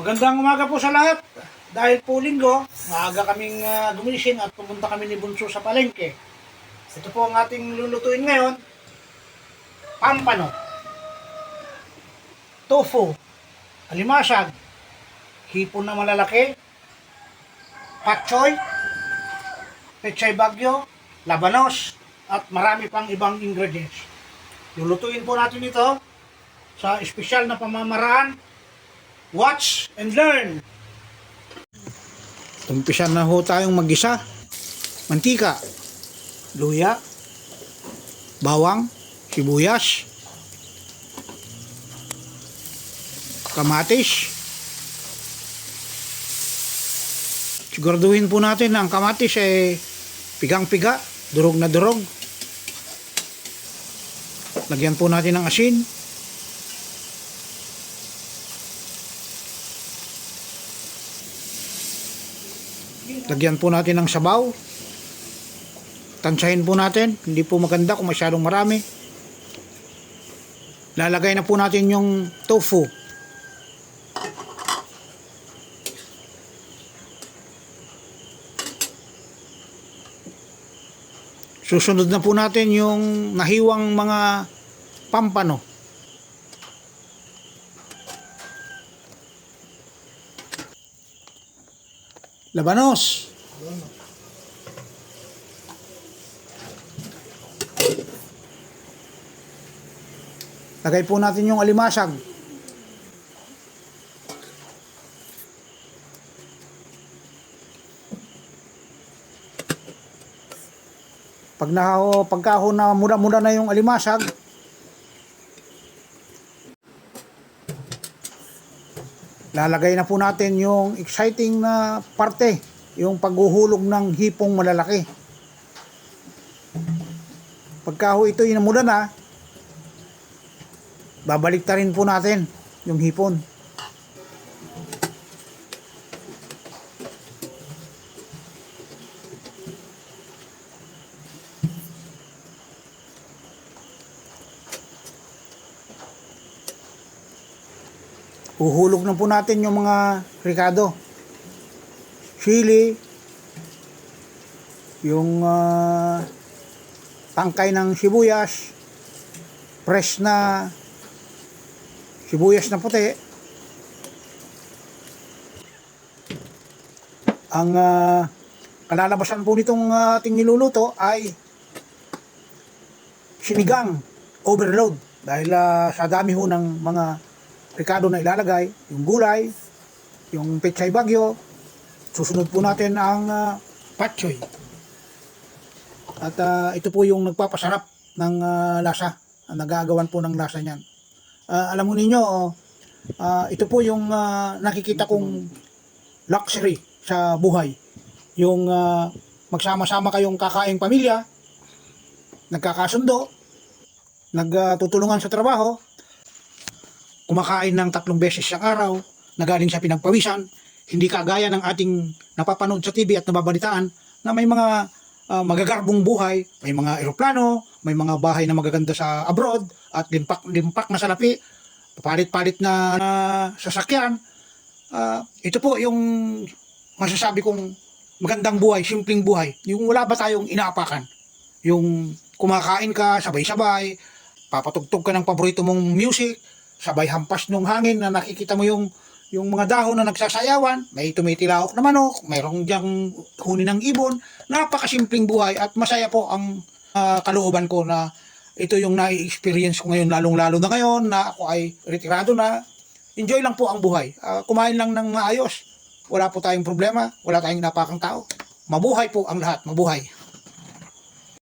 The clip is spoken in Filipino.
Magandang umaga po sa lahat. Dahil po linggo, maaga kaming gumising at pumunta kami ni Bunso sa palengke. Ito po ang ating lulutuin ngayon. Pampano, tofu, alimasag, hipon na malalaki, patchoy, pechay bagyo, labanos, at marami pang ibang ingredients. Lulutuin po natin ito sa espesyal na pamamaraan. Watch and learn. Umpisa na ho tayong mag-isa. Mantika, luya, bawang, sibuyas, kamatis. Siguraduhin po natin na ang kamatis ay pigang-piga, durog na durog. Lagyan po natin ng asin. Lagyan po natin ng sabaw. Tansyahin po natin. Hindi po maganda kung masyadong marami. Lalagay na po natin yung tofu. Susunod na po natin yung nahiwang mga pampano. Labanos. Lagay po natin yung alimasag. Pagka na muda-muda na yung alimasag, lalagay na po natin yung exciting na parte, yung paghuhulog ng hipong malalaki. Pagka ito'y namuda na, babalik ta rin po natin yung hipon. Uhulog na po natin yung mga ricado, chili, yung tangkay ng sibuyas, fresh na sibuyas na puti. Ang kalalabasan po nitong ating niluluto ay sinigang overload dahil sa dami ho ng mga ricado na ilalagay, yung gulay, yung pechay bagyo. Susunod po natin ang patchoy. At ito po yung nagpapasarap ng lasa, nagagawan po ng lasa niyan. Alam mo ninyo, ito po yung nakikita kong luxury sa buhay. Yung magsama-sama kayong kakaing pamilya, nagkakasundo, nagtutulungan sa trabaho, kumakain ng 3 beses sa araw na galing sa pinagpawisan, hindi kagaya ng ating napapanood sa TV at nababalitaan na may mga magagarbong buhay, may mga eroplano, may mga bahay na magaganda sa abroad at limpak na salapi, palit-palit na sasakyan. Ito po yung masasabi kong magandang buhay, simpleng buhay. Yung wala ba tayong inaapakan? Yung kumakain ka, sabay-sabay, papatugtog ka ng paborito mong music, sabay hampas ng hangin na nakikita mo yung mga dahon na nagsasayawan, may tumitilahok na manok, mayroong diyang huni ng ibon. Napakasimpleng buhay at masaya po ang kalooban ko na ito yung na-experience ko ngayon, lalong-lalo na ngayon na ako ay retirado na. Enjoy lang po ang buhay. Kumain lang ng maayos. Wala po tayong problema, wala tayong napakang tao. Mabuhay po ang lahat, mabuhay.